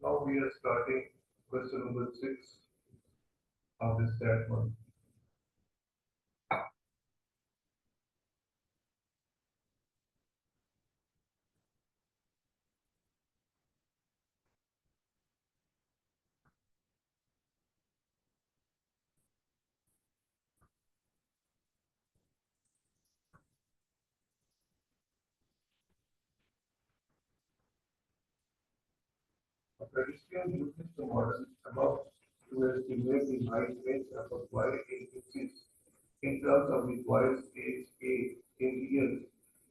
Now we are starting question number 6 of this stat one. A pedestrian uses the model above to estimate the height range of a y in inches in terms of the y's age a in years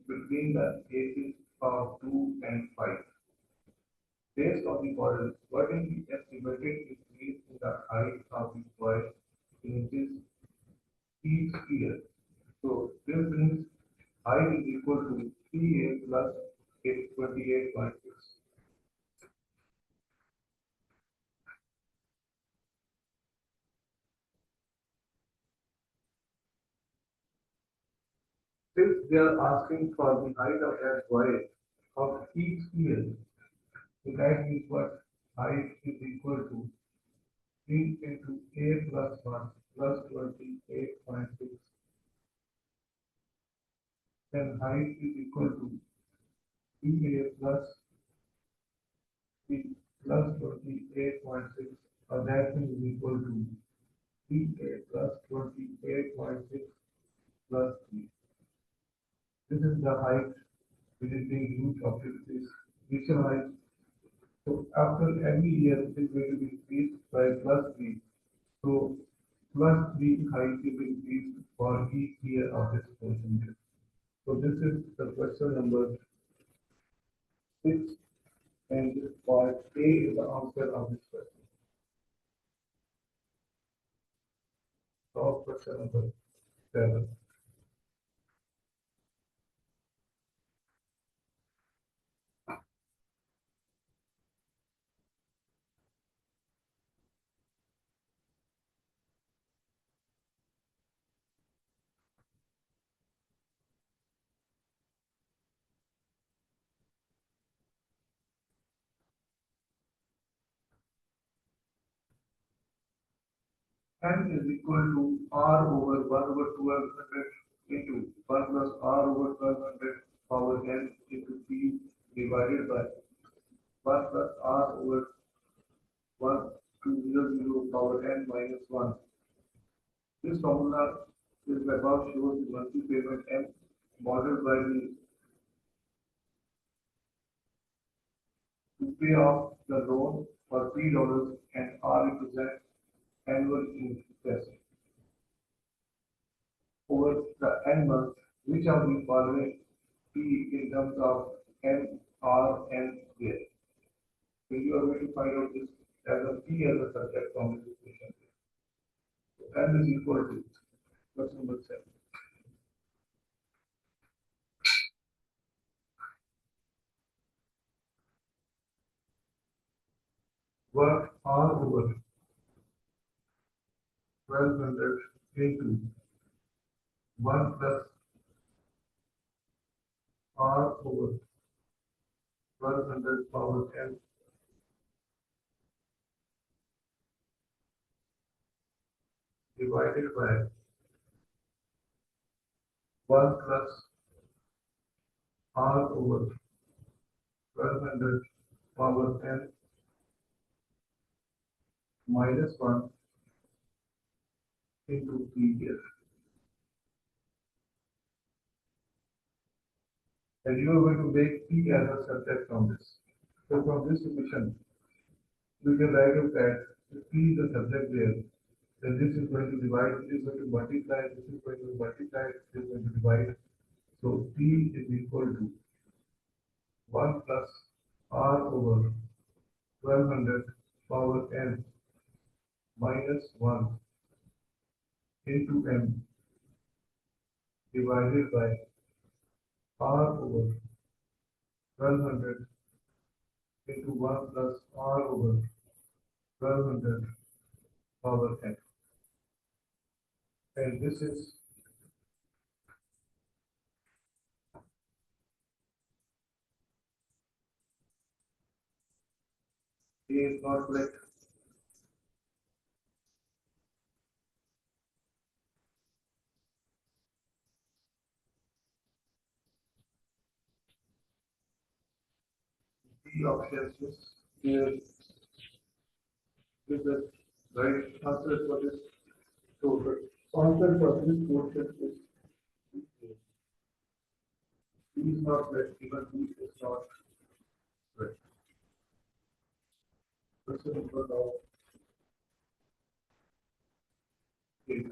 between the ages of 2 and 5. Based on the model, what is the estimated increase in the height of the y in inches each year? So this means height is equal to 3a plus 28.6. Since they are asking for the height of that y of each year, so that means what height is equal to 3 into a plus 1 plus 28.6, then height is equal to 3a plus 3 plus 28.6, or that is equal to 3a plus 28.6 plus 3. This is the height which is being used of this initial height. So after every year it is going to be increased by plus 3. So plus 3 height is increased for each year of this portion. So this is the question number 6, and this part A is the answer of this question. Solve question number 7. N is equal to R over 1 over 1200 into 1 plus R over 1200 power n into P divided by 1 plus R over 1 to 0 power n minus 1. This formula is above shows the monthly payment M modeled by the to pay off the loan for $3 and R represents annual interest over the n months, which of the following P in terms of M, R, and there. So you are going to find out this as a P as a subject from this equation. So n is equal to question number 7. Work R over 1200 into 1 plus R over 1200 power n divided by 1 plus R over 1200 power n minus 1 into P here. And you are going to make P as a subject from this. So from this equation, we can write out that if P is the subject there, then this is going to divide, this is going to multiply, this is going to multiply, this is going to divide. So P is equal to 1 plus R over 1200 power n minus 1 into m divided by R over 1200 into 1 plus R over 1200 power n. And this is A is not correct. The options is here with the right answer for this total. Answer for this question is B is not correct, even B is not correct. Question number now is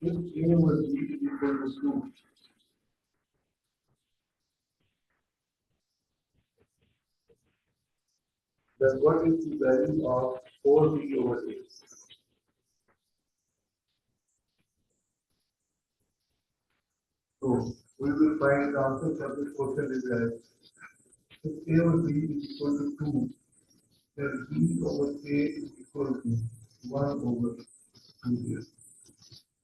if A over B is equal to 2, then what is the value of 4B over A? So we will find the answer for this question is that if A over B is equal to 2, then B over A is equal to 1 over 2 here.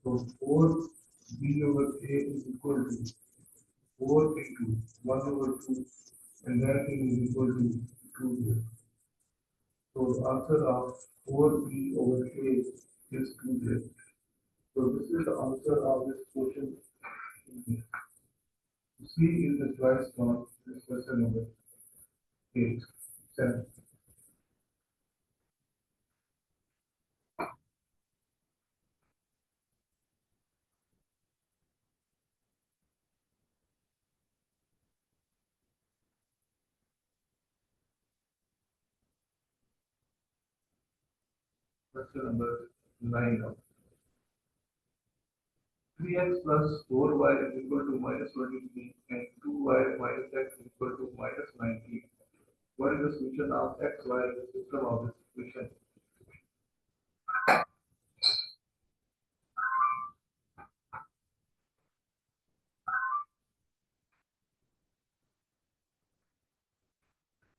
So 4B over A is equal to 4 into 1 over 2, and that thing is equal to 2 here. So the answer of 4B over A is 2 here. So this is the answer of this question. C is the choice for this question number 8, 7. Question number 9 now. 3x plus 4y is equal to minus 23 and 2y minus x is equal to minus 19. What is the solution of x, y in the system of this equation?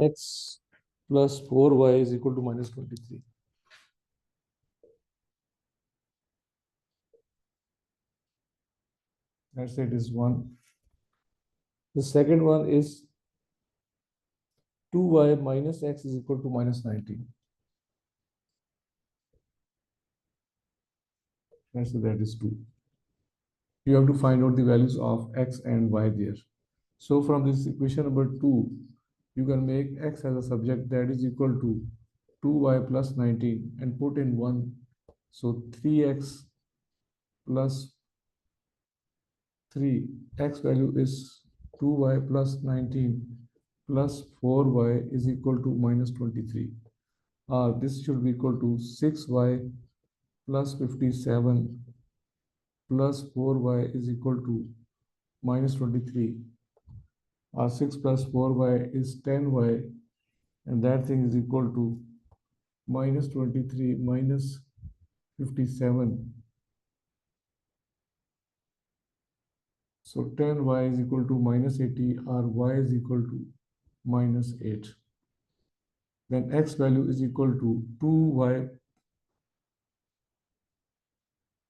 X plus 4y is equal to minus 23. Let's say it is 1. The second one is 2y minus x is equal to minus 19. Let's say that is 2. You have to find out the values of x and y there. So from this equation number 2, you can make x as a subject, that is equal to 2y plus 19 and put in 1. So 3x plus 3, x value is 2y plus 19 plus 4y is equal to minus 23. This should be equal to 6y plus 57 plus 4y is equal to minus 23. 6 plus 4y is 10y, and that thing is equal to minus 23 minus 57. So 10y is equal to minus 80, or y is equal to minus 8. Then x value is equal to 2y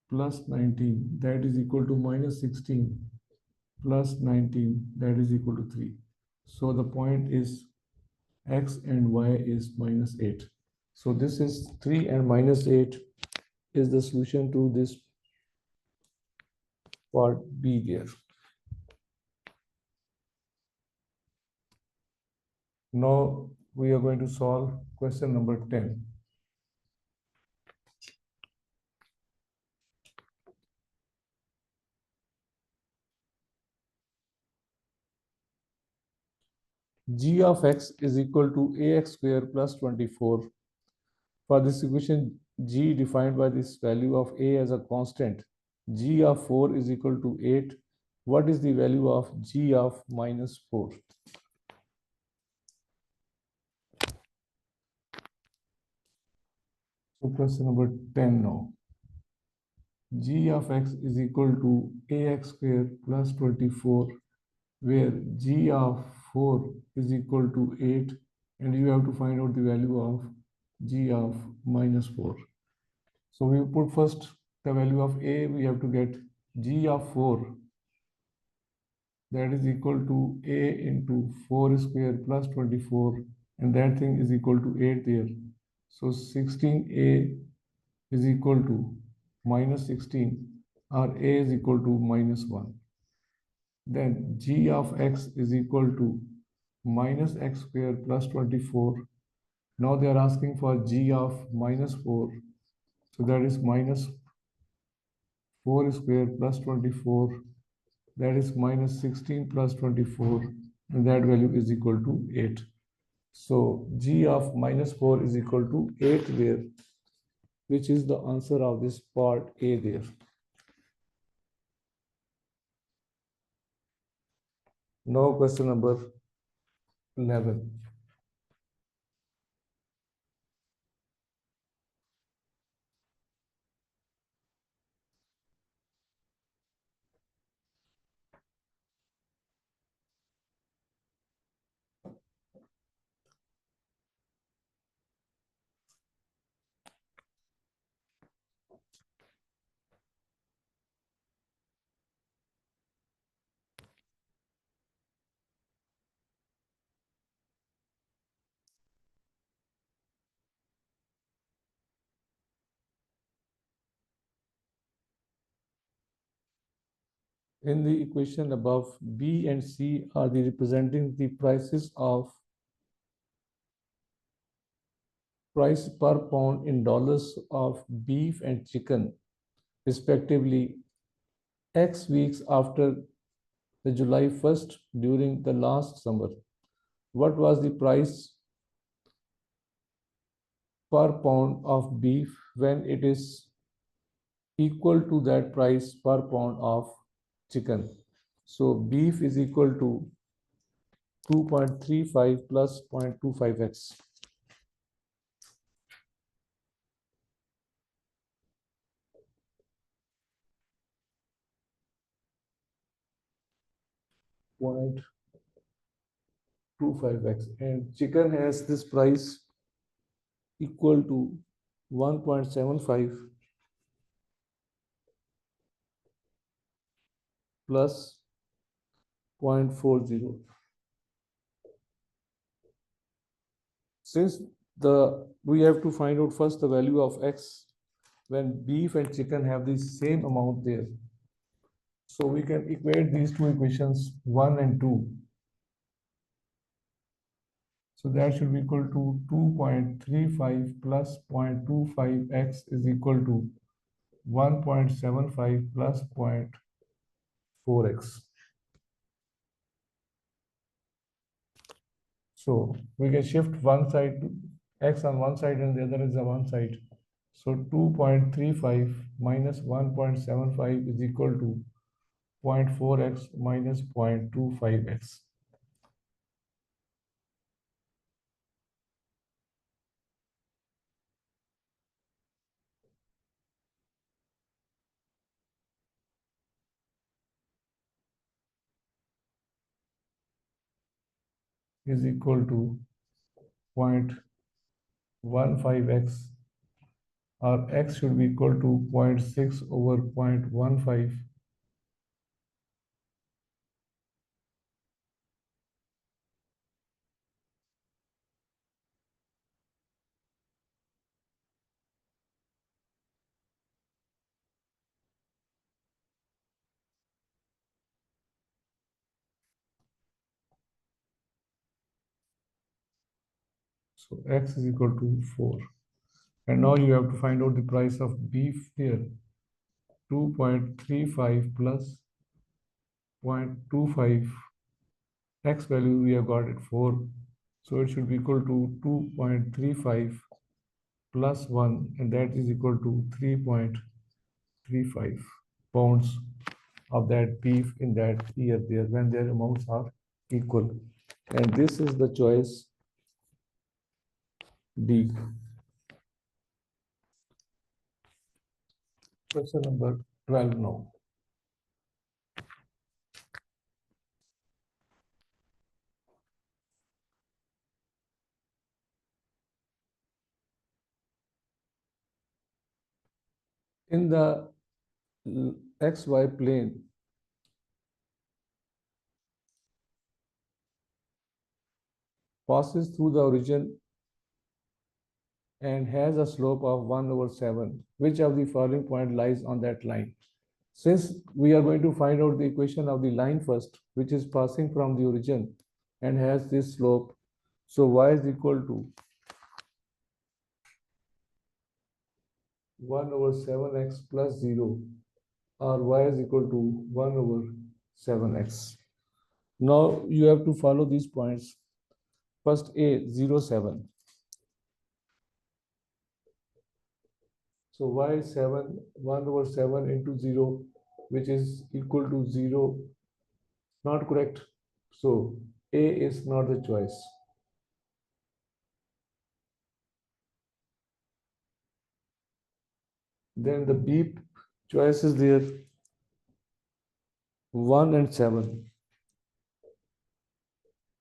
plus 19, that is equal to minus 16 plus 19, that is equal to 3. So the point is x and y is minus 8. So this is 3 and minus 8 is the solution to this part B there. Now we are going to solve question number 10. G of x is equal to ax square plus 24. For this equation, g defined by this value of a as a constant, g of 4 is equal to 8. What is the value of g of minus 4? So question number 10 now. G of x is equal to ax square plus 24, where g of 4 is equal to 8, and you have to find out the value of g of minus 4. So we put first the value of a, we have to get G of 4, that is equal to A into 4 square plus 24, and that thing is equal to 8 there. So 16A is equal to minus 16, or A is equal to minus 1. Then G of x is equal to minus x square plus 24. Now they are asking for G of minus 4. So that is minus 4 square plus 24. That is minus 16 plus 24. And that value is equal to 8. So G of minus 4 is equal to 8 there, which is the answer of this part A there. Now question number 11. In the equation above, B and C are the representing the prices of price per pound in dollars of beef and chicken, respectively, X weeks after the July 1st during the last summer. What was the price per pound of beef when it is equal to that price per pound of chicken? So beef is equal to 2.35 plus 0.25x. Point 25x, and chicken has this price equal to 1.75 plus 0.40. Since we have to find out first the value of x when beef and chicken have the same amount there. So we can equate these two equations 1 and 2. So that should be equal to 2.35 plus 0.25x is equal to 1.75 plus 0.4x. So we can shift one side to x on one side and the other is the one side. So 2.35 minus 1.75 is equal to 0.4x minus 0.25x. Is equal to 0.15x, or x should be equal to 0.6 over 0.15. So x is equal to 4. And now you have to find out the price of beef here. 2.35 plus 0.25. X value we have got at 4. So it should be equal to 2.35 plus 1, and that is equal to 3.35 pounds of that beef in that year there when their amounts are equal. And this is the choice D. Question number 12 now. In the xy plane passes through the origin and has a slope of 1 over 7. Which of the following point lies on that line? Since we are going to find out the equation of the line first, which is passing from the origin and has this slope, so y is equal to 1 over 7x plus 0, or y is equal to 1 over 7x. Now you have to follow these points. First A, 0, 7. So y is 7, 1 over 7 into 0, which is equal to 0, not correct. So A is not the choice. Then the B choice is there, 1 and 7.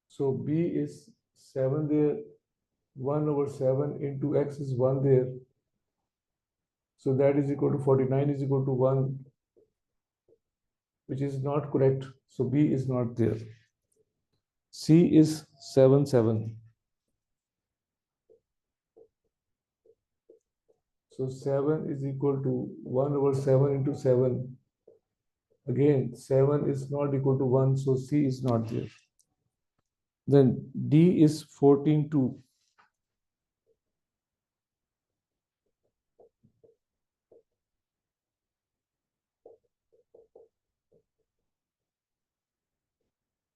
So B is 7 there, 1 over 7 into x is 1 there. So that is equal to 49 is equal to 1, which is not correct. So B is not there. C is 7, 7. So 7 is equal to 1 over 7 into 7. Again, 7 is not equal to 1, so C is not there. Then D is 14, 2.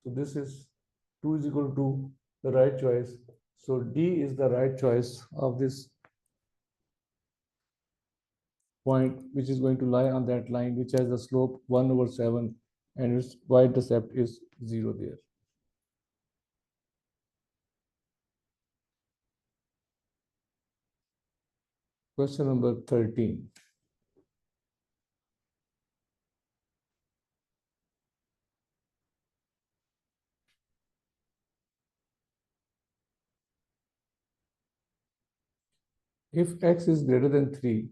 So this is 2 is equal to the right choice. So D is the right choice of this point, which is going to lie on that line, which has the slope 1 over 7 and its y-intercept is 0 there. Question number 13. If x is greater than 3,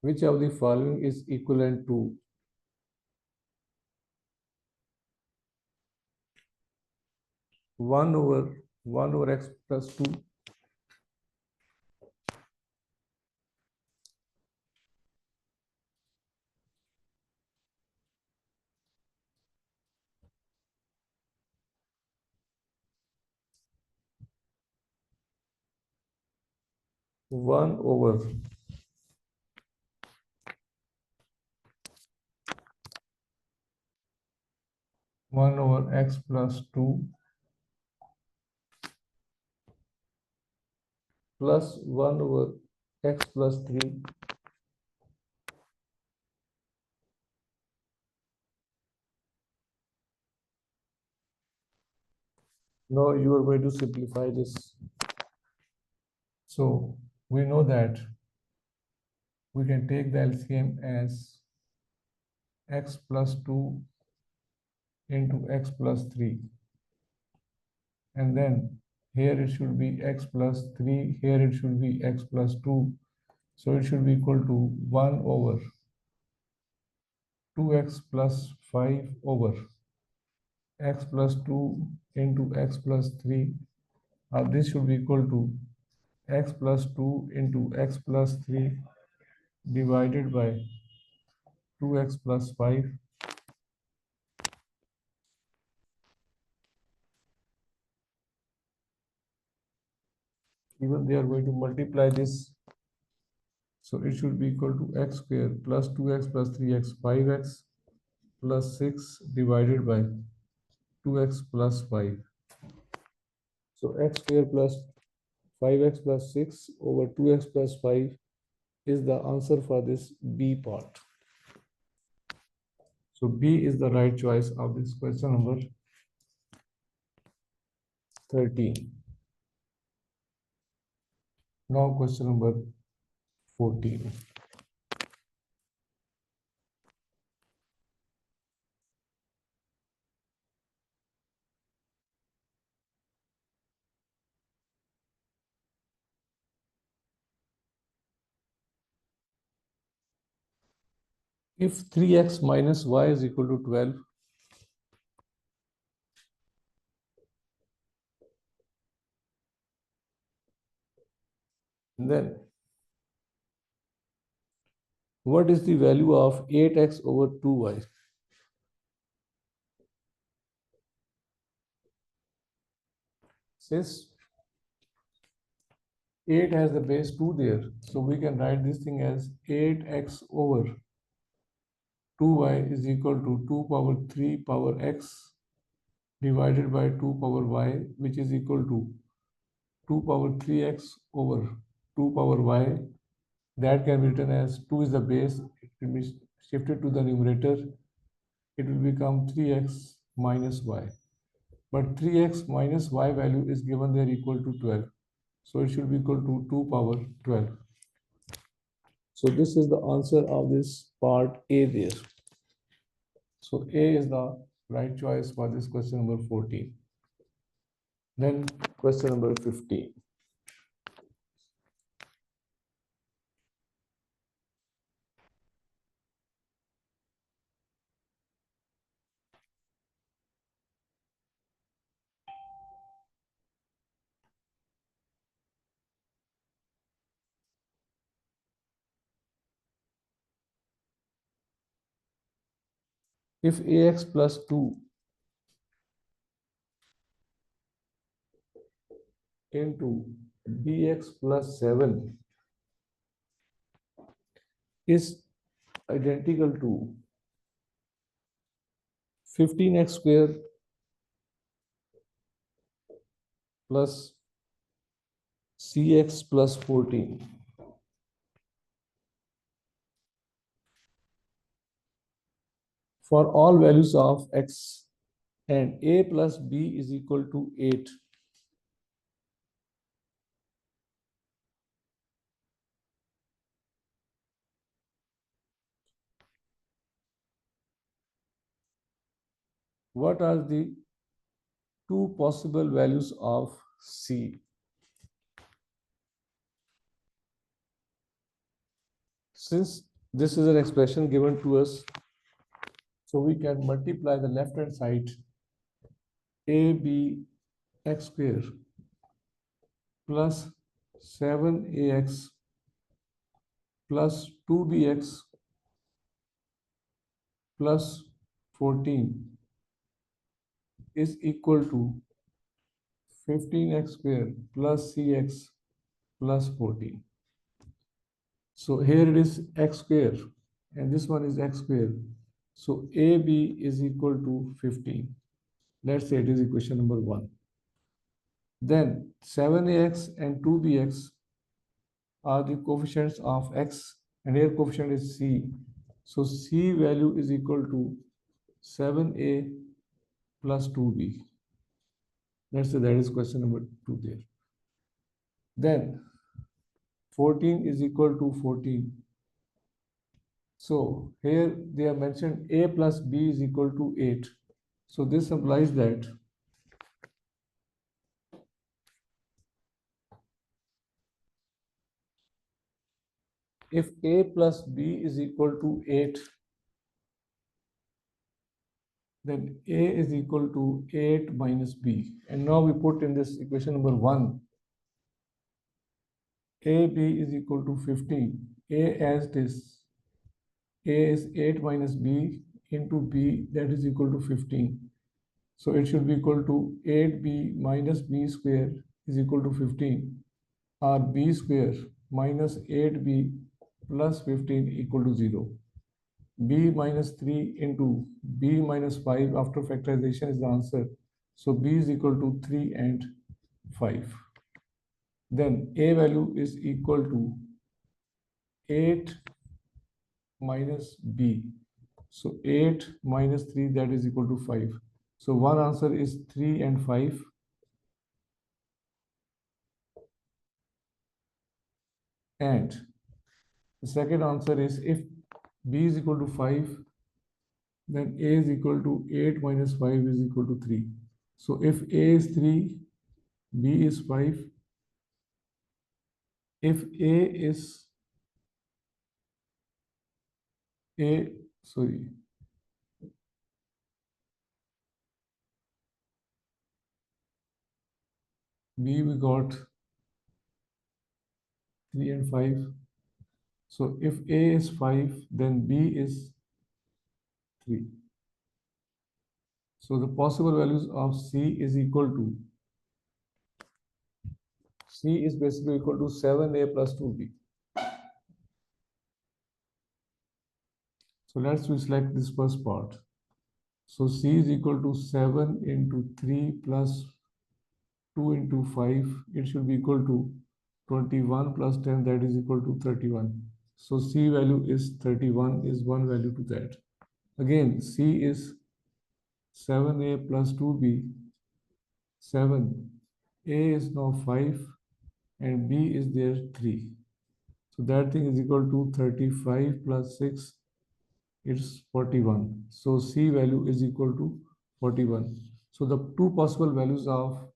which of the following is equivalent to 1 over x plus 2, 1 over 1 over x plus 2 plus 1 over x plus 3. Now you are going to simplify this. So we know that we can take the LCM as x plus 2 into x plus 3. And then here it should be x plus 3, here it should be x plus 2. So it should be equal to 1 over 2x plus 5 over x plus 2 into x plus 3. This should be equal to x plus 2 into x plus 3 divided by 2x plus 5. Even they are going to multiply this. So it should be equal to x square plus 2x plus 3x, 5x plus 6 divided by 2x plus 5. So x square plus 5x plus 6 over 2x plus 5 is the answer for this B part. So B is the right choice of this question number 13. Now question number 14. If 3x minus y is equal to 12, then what is the value of 8x over 2y? Since 8 has the base 2 there, so we can write this thing as 8x over 2y is equal to 2 power 3 power x divided by 2 power y, which is equal to 2 power 3x over 2 power y. That can be written as 2 is the base, it will be shifted to the numerator, it will become 3x minus y. But 3x minus y value is given there equal to 12. So it should be equal to 2 power 12. So this is the answer of this part A there. So A is the right choice for this question number 14. Then question number 15. If ax plus 2 into bx plus 7 is identical to 15x square plus cx plus 14. For all values of x and a plus b is equal to 8. What are the two possible values of c? Since this is an expression given to us, so we can multiply the left hand side abx square plus 7ax plus 2bx plus 14 is equal to 15x square plus cx plus 14. So here it is x square and this one is x square. So AB is equal to 15. Let's say it is equation number 1. Then 7ax and 2bx are the coefficients of x and here coefficient is c. So c value is equal to 7a plus 2b. Let's say that is question number 2 there. Then 14 is equal to 14. So here they have mentioned a plus b is equal to 8. So this implies that if a plus b is equal to 8, then a is equal to 8 minus b. And now we put in this equation number 1, ab is equal to 15. A as this, a is 8 minus b into b, that is equal to 15. So it should be equal to 8b minus b square is equal to 15, or b square minus 8b plus 15 equal to 0. B minus 3 into b minus 5 after factorization is the answer. So b is equal to 3 and 5. Then a value is equal to 8 minus b. So 8 minus 3, that is equal to 5. So one answer is 3 and 5. And the second answer is if b is equal to 5, then a is equal to 8 minus 5 is equal to 3. So if a is 3, b is 5. If a Sorry. B we got 3 and 5. So if A is 5, then B is 3. So the possible values of C is equal to, C is basically equal to 7A plus 2B. So let's we select this first part. So C is equal to 7 into 3 plus 2 into 5. It should be equal to 21 plus 10, that is equal to 31. So C value is 31, is one value to that. Again, C is 7A plus 2B, 7. A is now 5 and B is there 3. So that thing is equal to 35 plus 6, it's 41. So C value is equal to 41. So the two possible values of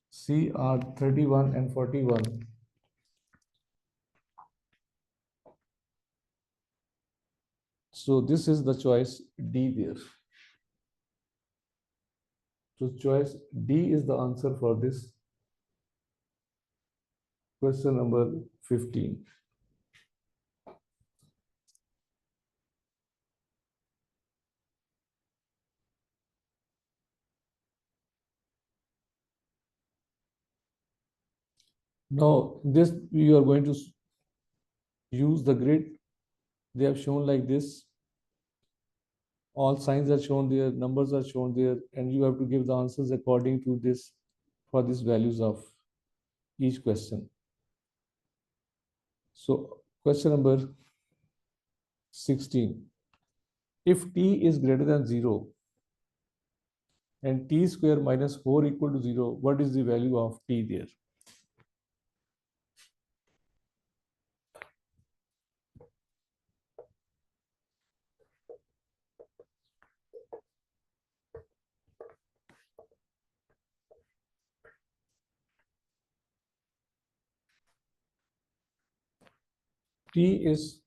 C are 31 and 41. So this is the choice D there. So choice D is the answer for this question number 15. Now this you are going to use the grid. They have shown like this. All signs are shown there, numbers are shown there, and you have to give the answers according to this for these values of each question. So question number 16. If t is greater than 0 and t square minus 4 equal to 0, what is the value of t there? T is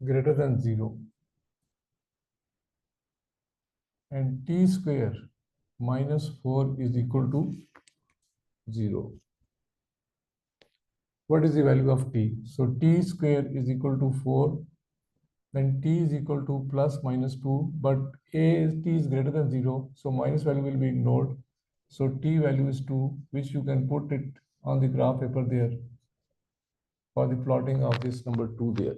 greater than 0 and t square minus 4 is equal to 0. What is the value of t? So t square is equal to 4, then t is equal to plus minus 2, but t is greater than 0, so minus value will be ignored. So t value is 2, which you can put it on the graph paper there for the plotting of this number 2 there.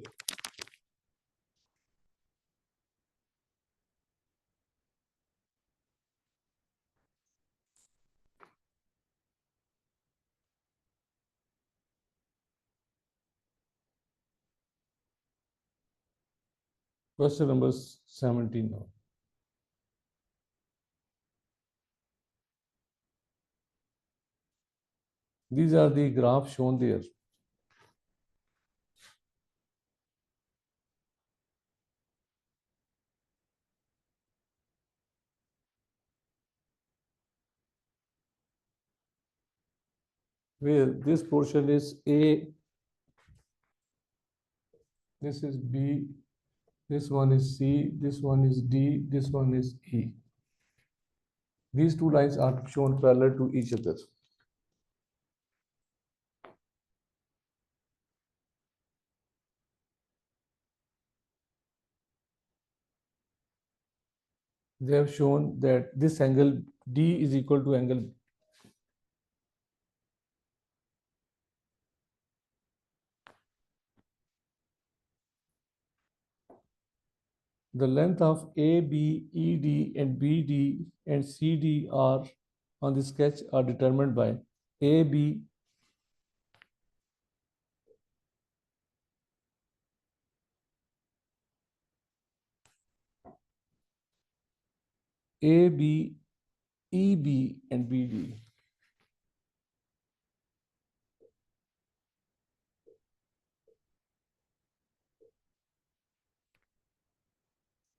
Question number 17 now. These are the graphs shown there. Where this portion is A, this is B, this one is C, this one is D, this one is E. These two lines are shown parallel to each other. They have shown that this angle D is equal to angle. The length of AB, ED, and BD and CD are on the sketch are determined by AB, AB, EB, and BD.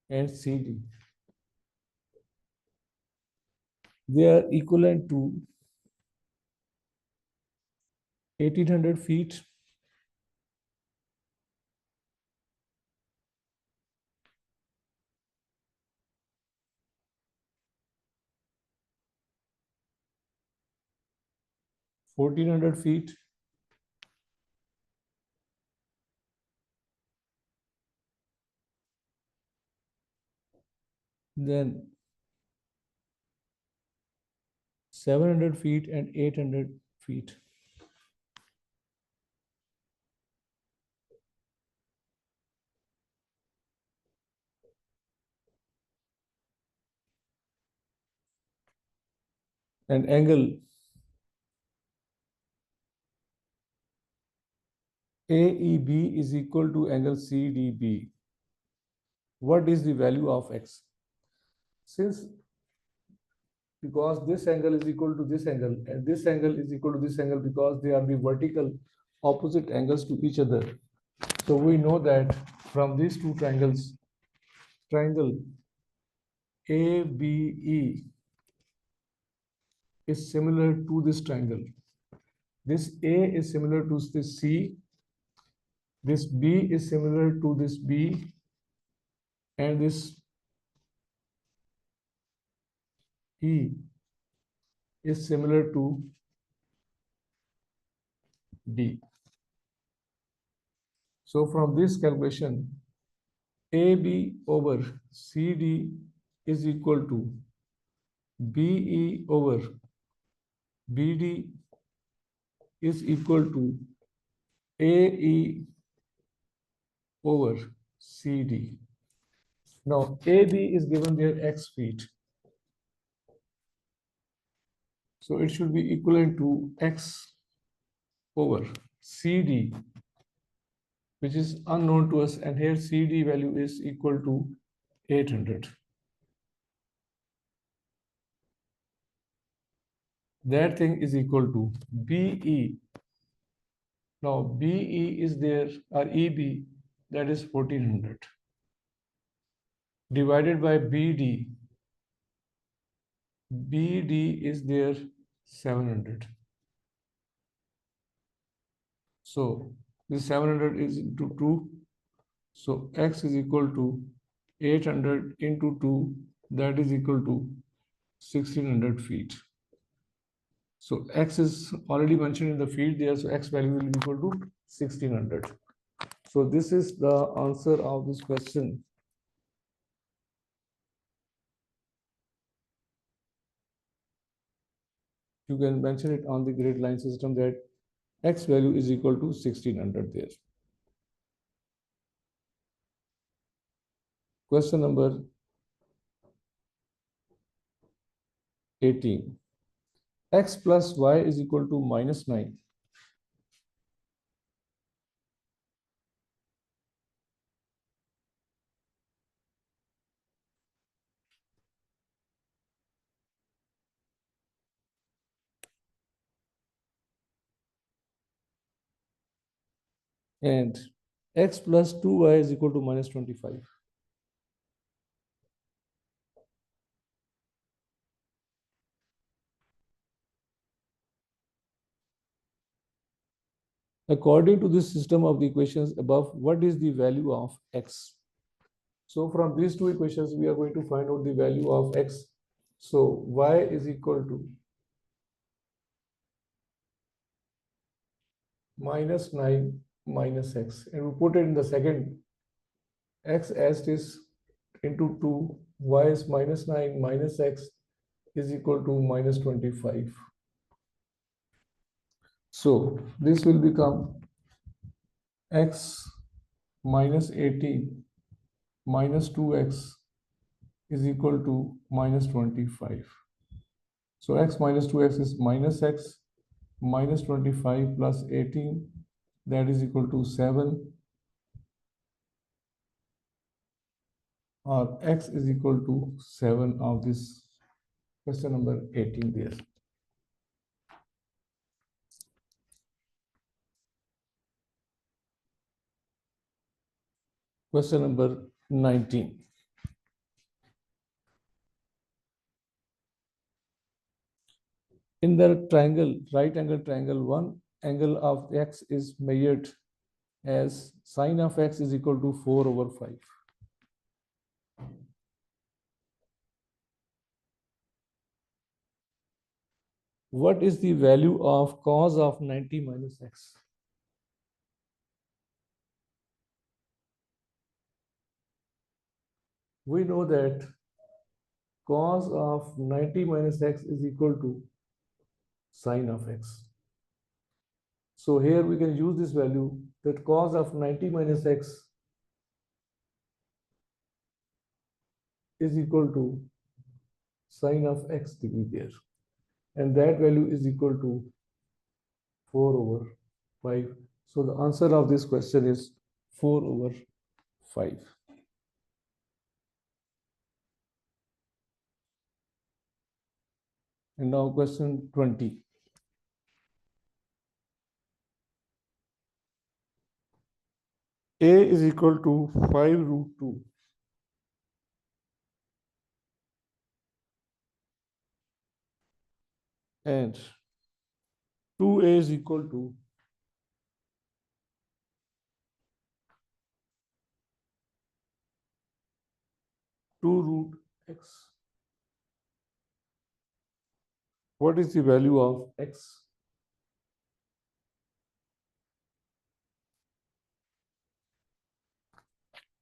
And CD. They are equivalent to 1800 feet 1400 feet. Then 700 feet and 800 feet. And angle AEB is equal to angle CDB. What is the value of X? Since because this angle is equal to this angle and this angle is equal to this angle because they are the vertical opposite angles to each other. So we know that from these two triangles, triangle ABE is similar to this triangle. This A is similar to this C, this B is similar to this B, and this E is similar to D. So from this calculation, AB over CD is equal to BE over BD is equal to AE over CD. Now AB is given their X feet. So it should be equivalent to X over CD, which is unknown to us, and here CD value is equal to 800. That thing is equal to BE. Now BE is there, or EB, that is 1400, divided by BD. BD is there 700. So this 700 is into 2. So X is equal to 800 into 2, that is equal to 1600 feet. So X is already mentioned in the field there, so X value will be equal to 1600. So this is the answer of this question. You can mention it on the grid line system that X value is equal to 1600 there. Question number 18. X plus Y is equal to -9. And X plus 2Y is equal to -25. According to this system of the equations above, what is the value of X? So from these two equations, we are going to find out the value of X. So Y is equal to -9 minus X. And we put it in the second, X as it is into 2, Y is -9 minus X is equal to -25. So this will become X minus 18 minus 2X is equal to -25. So X minus 2X is minus X minus 25 plus 18, that is equal to 7, or X is equal to 7 of this question number 18 there. Question number 19. In the triangle, right angle triangle, one angle of X is measured as sine of X is equal to 4/5. What is the value of cos of 90 minus x? We know that cos of 90 minus x is equal to sine of x. So here we can use this value that cos of 90 minus x is equal to sine of x to be there. And that value is equal to 4 over 5. So the answer of this question is 4 over 5. And now question 20. A is equal to 5 root 2. And 2a is equal to 2 root x. What is the value of x?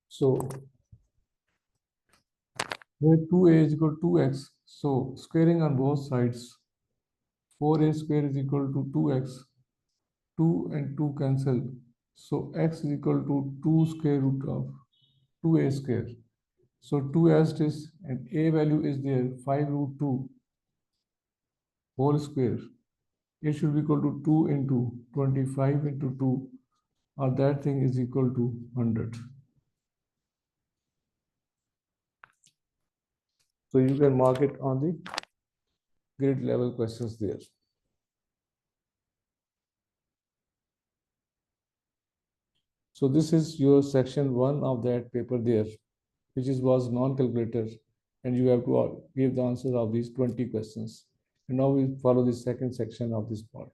So where 2a is equal to 2x, so squaring on both sides, 4a square is equal to 2x, 2 and 2 cancel. So x is equal to 2 square root of 2a square. So 2 as it is, and a value is there, 5 root 2 whole square. It should be equal to 2 into 25 into 2, or that thing is equal to 100. So you can mark it on the grade level questions there. So this is your section 1 of that paper there, which was non-calculator, and you have to give the answer of these 20 questions. And now we follow the second section of this part.